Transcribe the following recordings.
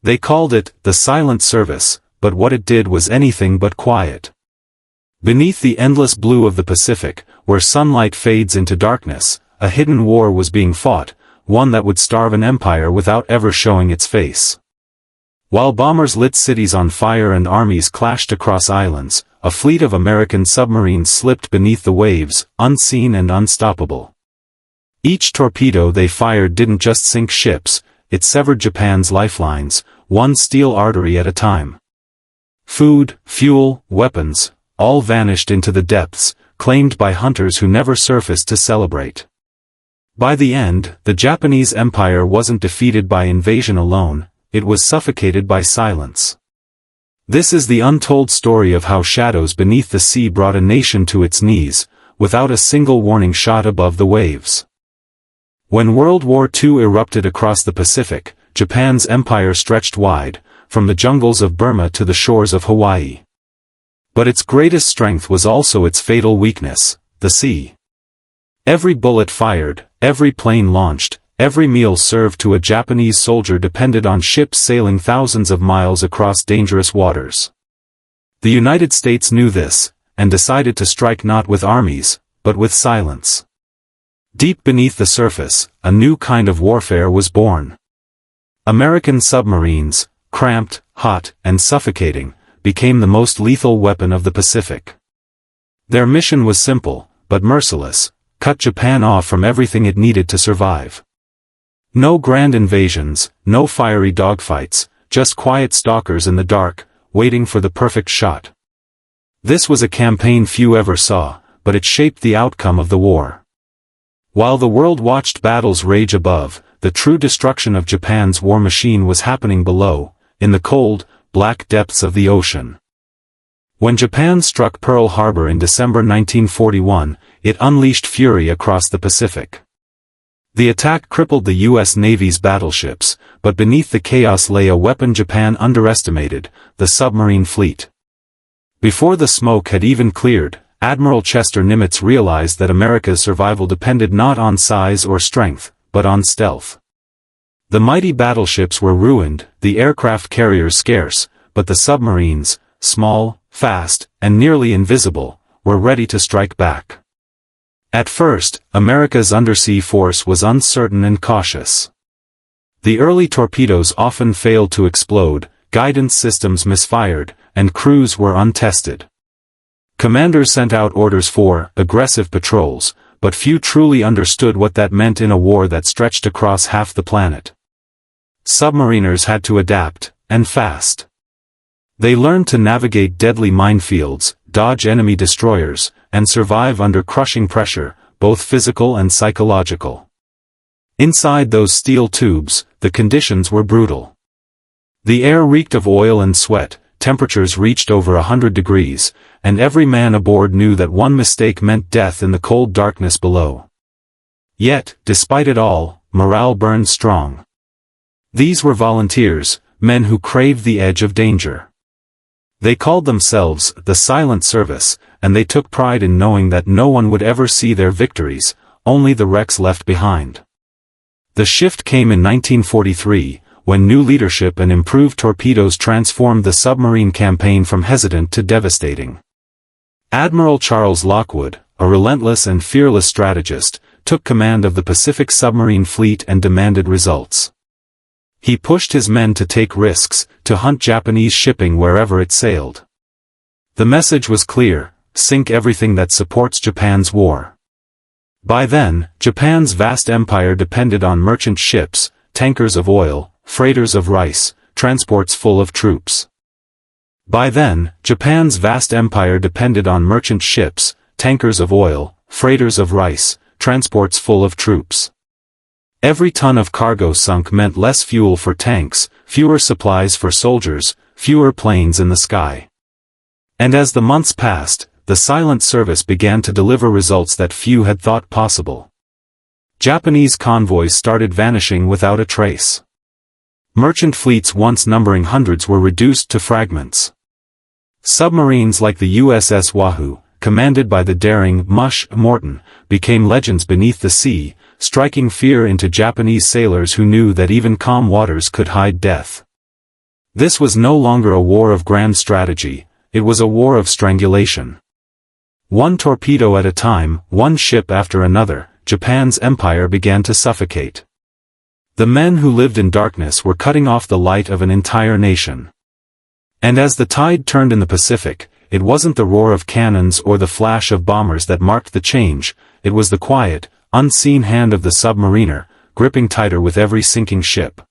They called it the Silent Service, but what it did was anything but quiet. Beneath the endless blue of the Pacific, where sunlight fades into darkness, a hidden war was being fought, one that would starve an empire without ever showing its face. While bombers lit cities on fire and armies clashed across islands, a fleet of American submarines slipped beneath the waves, unseen and unstoppable. Each torpedo they fired didn't just sink ships, it severed Japan's lifelines, one steel artery at a time. Food, fuel, weapons, all vanished into the depths, claimed by hunters who never surfaced to celebrate. By the end, the Japanese Empire wasn't defeated by invasion alone, it was suffocated by silence. This is the untold story of how shadows beneath the sea brought a nation to its knees, without a single warning shot above the waves. When World War II erupted across the Pacific, Japan's empire stretched wide, from the jungles of Burma to the shores of Hawaii. But its greatest strength was also its fatal weakness, the sea. Every bullet fired, every plane launched, every meal served to a Japanese soldier depended on ships sailing thousands of miles across dangerous waters. The United States knew this, and decided to strike not with armies, but with silence. Deep beneath the surface, a new kind of warfare was born. American submarines, cramped, hot, and suffocating, became the most lethal weapon of the Pacific. Their mission was simple, but merciless: cut Japan off from everything it needed to survive. No grand invasions, no fiery dogfights, just quiet stalkers in the dark, waiting for the perfect shot. This was a campaign few ever saw, but it shaped the outcome of the war. While the world watched battles rage above, the true destruction of Japan's war machine was happening below, in the cold, black depths of the ocean. When Japan struck Pearl Harbor in December 1941, it unleashed fury across the Pacific. The attack crippled the U.S. Navy's battleships, but beneath the chaos lay a weapon Japan underestimated: the submarine fleet. Before the smoke had even cleared, Admiral Chester Nimitz realized that America's survival depended not on size or strength, but on stealth. The mighty battleships were ruined, the aircraft carriers scarce, but the submarines, small, fast, and nearly invisible, were ready to strike back. At first, America's undersea force was uncertain and cautious. The early torpedoes often failed to explode, guidance systems misfired, and crews were untested. Commanders sent out orders for aggressive patrols, but few truly understood what that meant in a war that stretched across half the planet. Submariners had to adapt, and fast. They learned to navigate deadly minefields, dodge enemy destroyers, and survive under crushing pressure, both physical and psychological. Inside those steel tubes, the conditions were brutal. The air reeked of oil and sweat, temperatures reached over 100 degrees, and every man aboard knew that one mistake meant death in the cold darkness below. Yet, despite it all, morale burned strong. These were volunteers, men who craved the edge of danger. They called themselves the Silent Service, and they took pride in knowing that no one would ever see their victories, only the wrecks left behind. The shift came in 1943, when new leadership and improved torpedoes transformed the submarine campaign from hesitant to devastating. Admiral Charles Lockwood, a relentless and fearless strategist, took command of the Pacific submarine fleet and demanded results. He pushed his men to take risks, to hunt Japanese shipping wherever it sailed. The message was clear: sink everything that supports Japan's war. By then, Japan's vast empire depended on merchant ships, tankers of oil, freighters of rice, transports full of troops. By then, Japan's vast empire depended on merchant ships, tankers of oil, freighters of rice, transports full of troops. Every ton of cargo sunk meant less fuel for tanks, fewer supplies for soldiers, fewer planes in the sky. And as the months passed, the Silent Service began to deliver results that few had thought possible. Japanese convoys started vanishing without a trace. Merchant fleets once numbering hundreds were reduced to fragments. Submarines like the USS Wahoo, commanded by the daring Mush Morton, became legends beneath the sea, striking fear into Japanese sailors who knew that even calm waters could hide death. This was no longer a war of grand strategy, it was a war of strangulation. One torpedo at a time, one ship after another, Japan's empire began to suffocate. The men who lived in darkness were cutting off the light of an entire nation. And as the tide turned in the Pacific, it wasn't the roar of cannons or the flash of bombers that marked the change, it was the quiet, unseen hand of the submariner, gripping tighter with every sinking ship.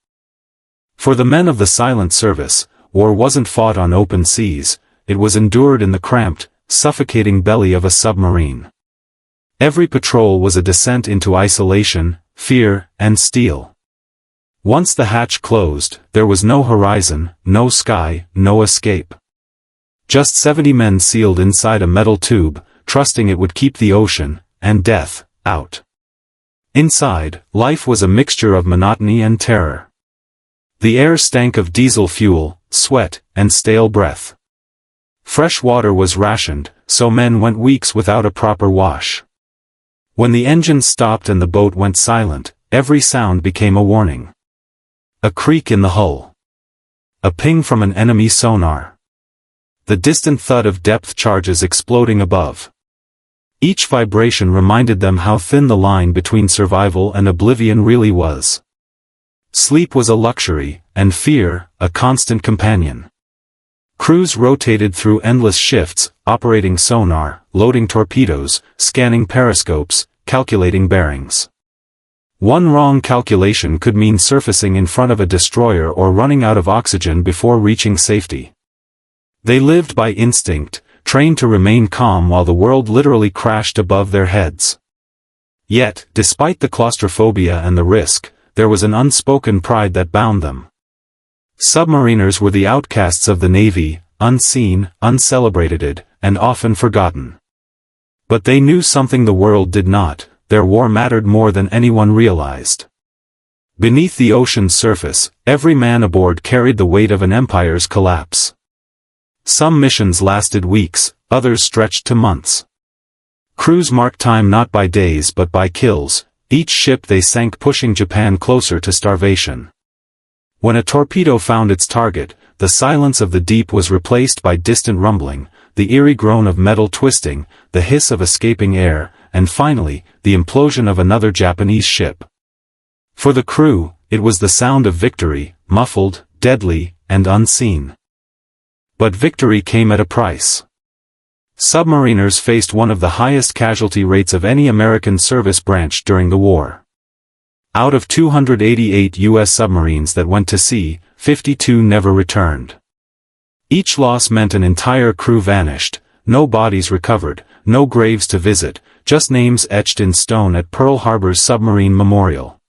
For the men of the silent service, war wasn't fought on open seas, it was endured in the cramped, suffocating belly of a submarine. Every patrol was a descent into isolation, fear, and steel. Once the hatch closed, there was no horizon, no sky, no escape. Just 70 men sealed inside a metal tube, trusting it would keep the ocean, and death, out. Inside, life was a mixture of monotony and terror. The air stank of diesel fuel, sweat, and stale breath. Fresh water was rationed, so men went weeks without a proper wash. When the engines stopped and the boat went silent, every sound became a warning. A creak in the hull. A ping from an enemy sonar. The distant thud of depth charges exploding above. Each vibration reminded them how thin the line between survival and oblivion really was. Sleep was a luxury, and fear, a constant companion. Crews rotated through endless shifts, operating sonar, loading torpedoes, scanning periscopes, calculating bearings. One wrong calculation could mean surfacing in front of a destroyer or running out of oxygen before reaching safety. They lived by instinct, trained to remain calm while the world literally crashed above their heads. Yet, despite the claustrophobia and the risk, there was an unspoken pride that bound them. Submariners were the outcasts of the Navy, unseen, uncelebrated, and often forgotten. But they knew something the world did not. Their war mattered more than anyone realized. Beneath the ocean's surface, every man aboard carried the weight of an empire's collapse. Some missions lasted weeks, others stretched to months. Crews marked time not by days but by kills, each ship they sank pushing Japan closer to starvation. When a torpedo found its target, the silence of the deep was replaced by distant rumbling, the eerie groan of metal twisting, the hiss of escaping air, and finally, the implosion of another Japanese ship. For the crew, it was the sound of victory, muffled, deadly, and unseen. But victory came at a price. Submariners faced one of the highest casualty rates of any American service branch during the war. Out of 288 U.S. submarines that went to sea, 52 never returned. Each loss meant an entire crew vanished, no bodies recovered, no graves to visit, just names etched in stone at Pearl Harbor's submarine memorial.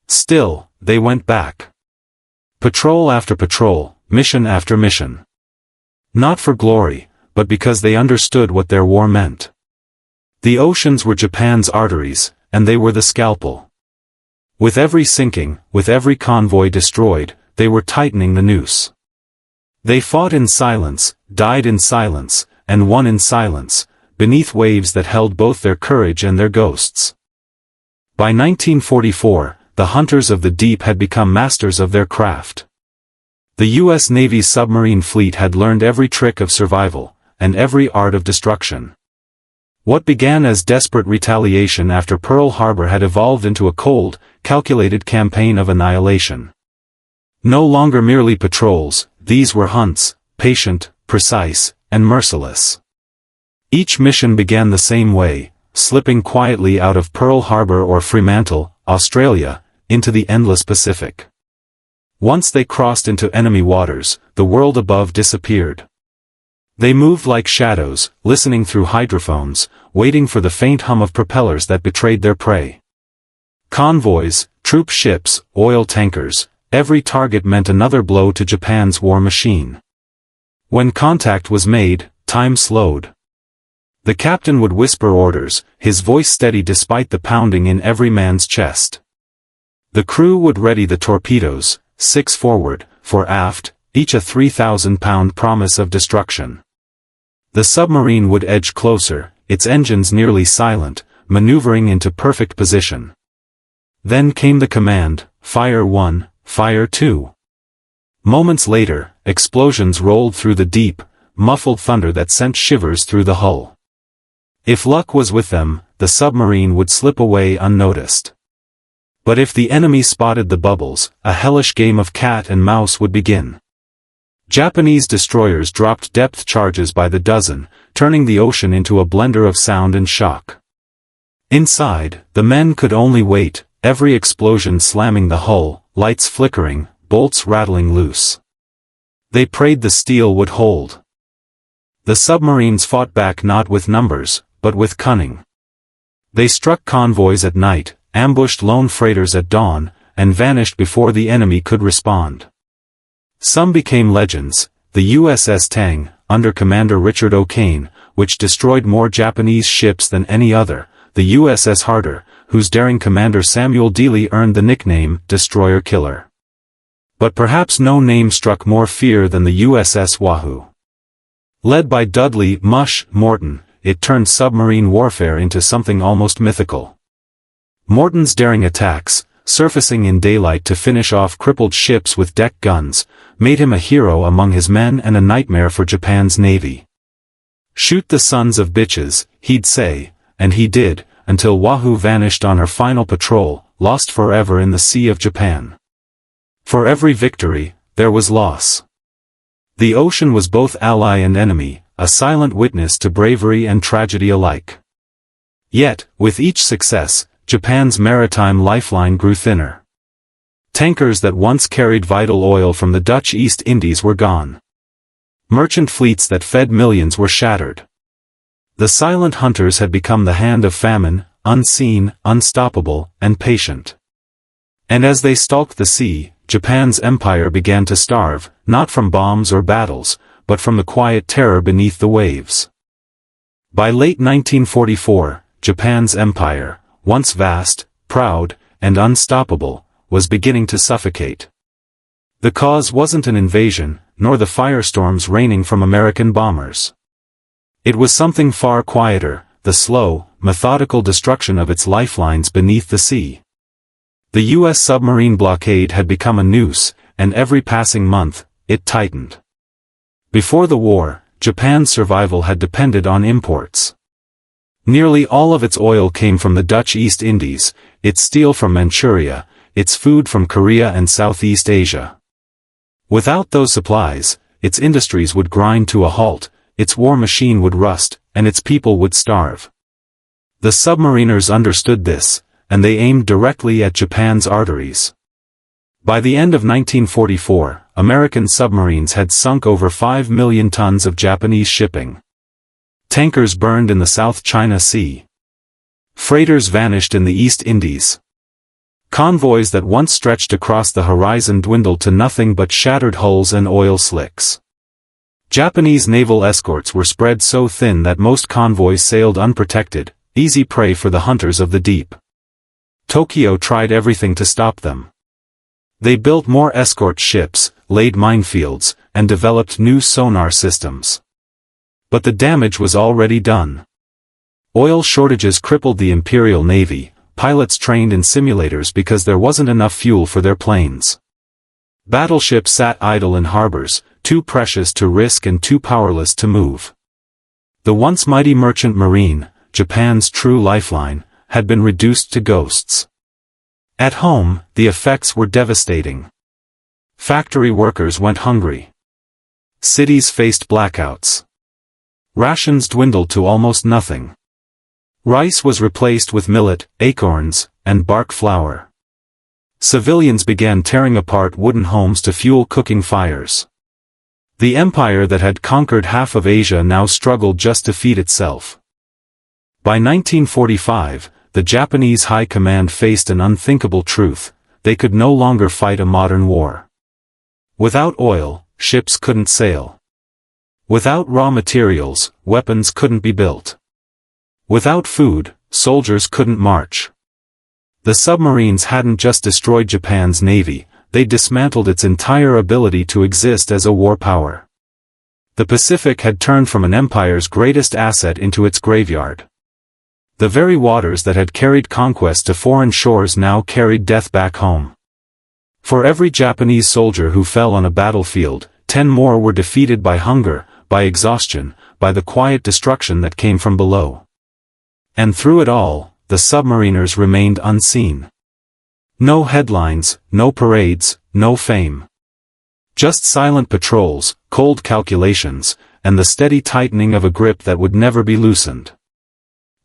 Still, they went back. Patrol after patrol, mission after mission. Not for glory, but because they understood what their war meant. The oceans were Japan's arteries, and they were the scalpel. With every sinking, with every convoy destroyed, they were tightening the noose. They fought in silence, died in silence, and won in silence, beneath waves that held both their courage and their ghosts. By 1944, the hunters of the deep had become masters of their craft. The U.S. Navy's submarine fleet had learned every trick of survival, and every art of destruction. What began as desperate retaliation after Pearl Harbor had evolved into a cold, calculated campaign of annihilation. No longer merely patrols, these were hunts, patient, precise, and merciless. Each mission began the same way, slipping quietly out of Pearl Harbor or Fremantle, Australia, into the endless Pacific. Once they crossed into enemy waters, the world above disappeared. They moved like shadows, listening through hydrophones, waiting for the faint hum of propellers that betrayed their prey. Convoys, troop ships, oil tankers, every target meant another blow to Japan's war machine. When contact was made, time slowed. The captain would whisper orders, his voice steady despite the pounding in every man's chest. The crew would ready the torpedoes, 6 forward, 4 aft, each a 3,000-pound promise of destruction. The submarine would edge closer, its engines nearly silent, maneuvering into perfect position. Then came the command, fire 1, fire 2. Moments later, explosions rolled through the deep, muffled thunder that sent shivers through the hull. If luck was with them, the submarine would slip away unnoticed. But if the enemy spotted the bubbles, a hellish game of cat and mouse would begin. Japanese destroyers dropped depth charges by the dozen, turning the ocean into a blender of sound and shock. Inside, the men could only wait, every explosion slamming the hull, lights flickering, bolts rattling loose. They prayed the steel would hold. The submarines fought back not with numbers, but with cunning. They struck convoys at night, ambushed lone freighters at dawn, and vanished before the enemy could respond. Some became legends, the USS Tang, under Commander Richard O'Kane, which destroyed more Japanese ships than any other, the USS Harder, whose daring commander Samuel Dealey earned the nickname Destroyer Killer. But perhaps no name struck more fear than the USS Wahoo. Led by Dudley "Mush" Morton, it turned submarine warfare into something almost mythical. Morton's daring attacks, surfacing in daylight to finish off crippled ships with deck guns, made him a hero among his men and a nightmare for Japan's navy. "Shoot the sons of bitches," he'd say, and he did, until Wahoo vanished on her final patrol, lost forever in the Sea of Japan. For every victory, there was loss. The ocean was both ally and enemy, a silent witness to bravery and tragedy alike. Yet, with each success, Japan's maritime lifeline grew thinner. Tankers that once carried vital oil from the Dutch East Indies were gone. Merchant fleets that fed millions were shattered. The silent hunters had become the hand of famine, unseen, unstoppable, and patient. And as they stalked the sea, Japan's empire began to starve, not from bombs or battles, but from the quiet terror beneath the waves. By late 1944, Japan's empire, once vast, proud, and unstoppable, was beginning to suffocate. The cause wasn't an invasion, nor the firestorms raining from American bombers. It was something far quieter, the slow, methodical destruction of its lifelines beneath the sea. The U.S. submarine blockade had become a noose, and every passing month, it tightened. Before the war, Japan's survival had depended on imports. Nearly all of its oil came from the Dutch East Indies, its steel from Manchuria, its food from Korea and Southeast Asia. Without those supplies, its industries would grind to a halt, its war machine would rust, and its people would starve. The submariners understood this, and they aimed directly at Japan's arteries. By the end of 1944, American submarines had sunk over 5 million tons of Japanese shipping. Tankers burned in the South China Sea. Freighters vanished in the East Indies. Convoys that once stretched across the horizon dwindled to nothing but shattered hulls and oil slicks. Japanese naval escorts were spread so thin that most convoys sailed unprotected, easy prey for the hunters of the deep. Tokyo tried everything to stop them. They built more escort ships, laid minefields, and developed new sonar systems. But the damage was already done. Oil shortages crippled the Imperial Navy, pilots trained in simulators because there wasn't enough fuel for their planes. Battleships sat idle in harbors, too precious to risk and too powerless to move. The once mighty merchant marine, Japan's true lifeline, had been reduced to ghosts. At home, the effects were devastating. Factory workers went hungry. Cities faced blackouts. Rations dwindled to almost nothing. Rice was replaced with millet, acorns, and bark flour. Civilians began tearing apart wooden homes to fuel cooking fires. The empire that had conquered half of Asia now struggled just to feed itself. By 1945, the Japanese High Command faced an unthinkable truth: they could no longer fight a modern war. Without oil, ships couldn't sail. Without raw materials, weapons couldn't be built. Without food, soldiers couldn't march. The submarines hadn't just destroyed Japan's navy, they dismantled its entire ability to exist as a war power. The Pacific had turned from an empire's greatest asset into its graveyard. The very waters that had carried conquest to foreign shores now carried death back home. For every Japanese soldier who fell on a battlefield, 10 more were defeated by hunger, by exhaustion, by the quiet destruction that came from below. And through it all, the submariners remained unseen. No headlines, no parades, no fame. Just silent patrols, cold calculations, and the steady tightening of a grip that would never be loosened.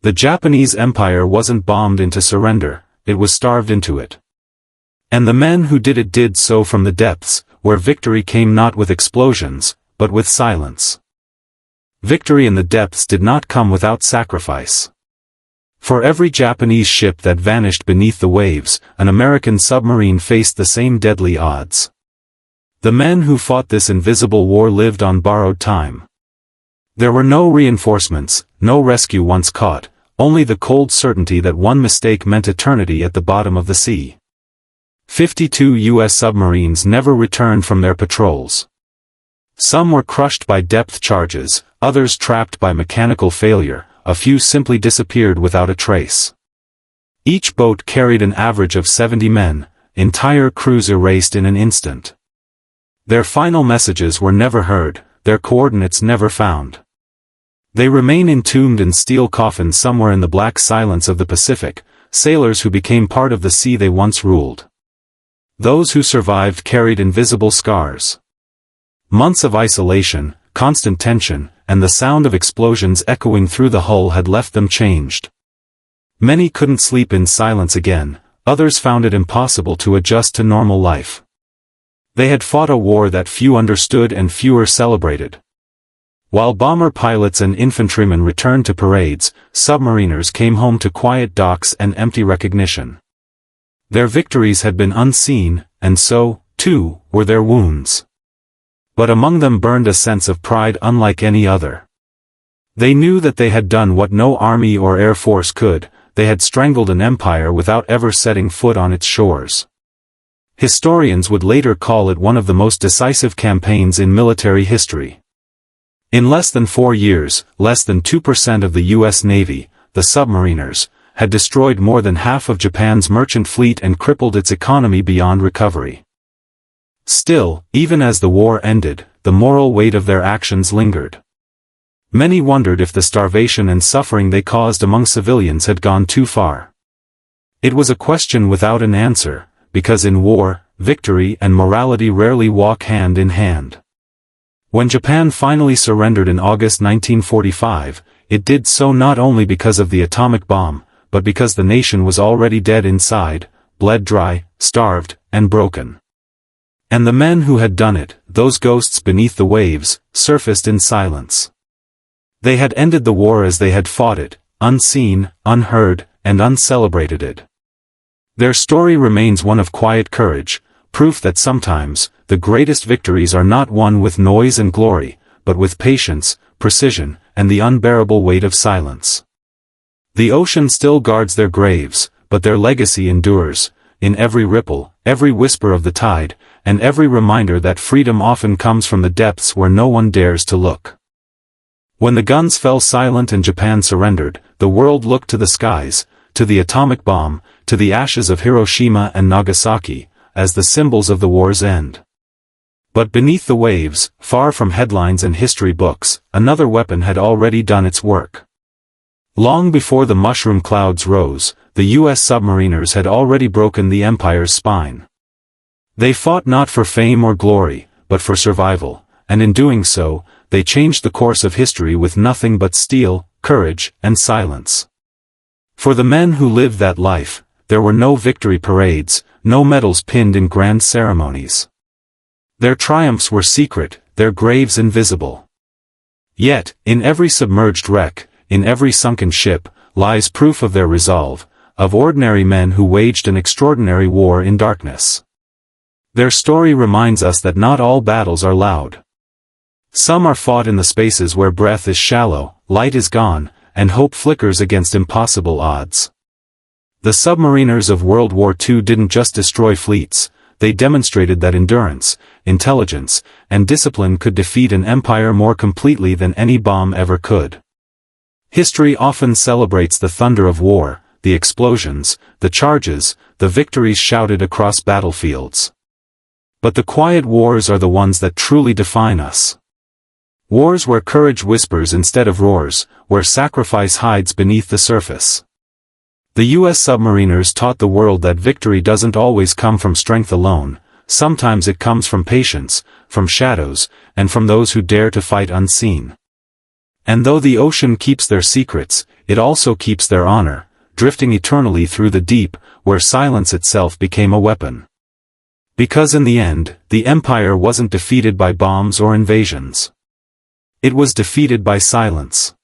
The Japanese Empire wasn't bombed into surrender, it was starved into it. And the men who did so from the depths, where victory came not with explosions, but with silence. Victory in the depths did not come without sacrifice. For every Japanese ship that vanished beneath the waves, an American submarine faced the same deadly odds. The men who fought this invisible war lived on borrowed time. There were no reinforcements, no rescue once caught, only the cold certainty that one mistake meant eternity at the bottom of the sea. 52 U.S. submarines never returned from their patrols. Some were crushed by depth charges, others trapped by mechanical failure, a few simply disappeared without a trace. Each boat carried an average of 70 men, entire crews erased in an instant. Their final messages were never heard, their coordinates never found. They remain entombed in steel coffins somewhere in the black silence of the Pacific, sailors who became part of the sea they once ruled. Those who survived carried invisible scars. Months of isolation, constant tension, and the sound of explosions echoing through the hull had left them changed. Many couldn't sleep in silence again, others found it impossible to adjust to normal life. They had fought a war that few understood and fewer celebrated. While bomber pilots and infantrymen returned to parades, submariners came home to quiet docks and empty recognition. Their victories had been unseen, and so, too, were their wounds. But among them burned a sense of pride unlike any other. They knew that they had done what no army or air force could, they had strangled an empire without ever setting foot on its shores. Historians would later call it one of the most decisive campaigns in military history. In less than 4 years, less than 2% of the U.S. Navy, the submariners, had destroyed more than half of Japan's merchant fleet and crippled its economy beyond recovery. Still, even as the war ended, the moral weight of their actions lingered. Many wondered if the starvation and suffering they caused among civilians had gone too far. It was a question without an answer, because in war, victory and morality rarely walk hand in hand. When Japan finally surrendered in August 1945, it did so not only because of the atomic bomb, but because the nation was already dead inside, bled dry, starved, and broken. And the men who had done it, those ghosts beneath the waves, surfaced in silence. They had ended the war as they had fought it, unseen, unheard, and uncelebrated it. Their story remains one of quiet courage, proof that sometimes, the greatest victories are not won with noise and glory, but with patience, precision, and the unbearable weight of silence. The ocean still guards their graves, but their legacy endures, in every ripple, every whisper of the tide, and every reminder that freedom often comes from the depths where no one dares to look. When the guns fell silent and Japan surrendered, the world looked to the skies, to the atomic bomb, to the ashes of Hiroshima and Nagasaki, as the symbols of the war's end. But beneath the waves, far from headlines and history books, another weapon had already done its work. Long before the mushroom clouds rose, the U.S. submariners had already broken the empire's spine. They fought not for fame or glory, but for survival, and in doing so, they changed the course of history with nothing but steel, courage, and silence. For the men who lived that life, there were no victory parades, no medals pinned in grand ceremonies. Their triumphs were secret, their graves invisible. Yet, in every submerged wreck, in every sunken ship, lies proof of their resolve, of ordinary men who waged an extraordinary war in darkness. Their story reminds us that not all battles are loud. Some are fought in the spaces where breath is shallow, light is gone, and hope flickers against impossible odds. The submariners of World War II didn't just destroy fleets, they demonstrated that endurance, intelligence, and discipline could defeat an empire more completely than any bomb ever could. History often celebrates the thunder of war, the explosions, the charges, the victories shouted across battlefields. But the quiet wars are the ones that truly define us. Wars where courage whispers instead of roars, where sacrifice hides beneath the surface. The U.S. submariners taught the world that victory doesn't always come from strength alone, sometimes it comes from patience, from shadows, and from those who dare to fight unseen. And though the ocean keeps their secrets, it also keeps their honor, drifting eternally through the deep, where silence itself became a weapon. Because in the end, the empire wasn't defeated by bombs or invasions. It was defeated by silence.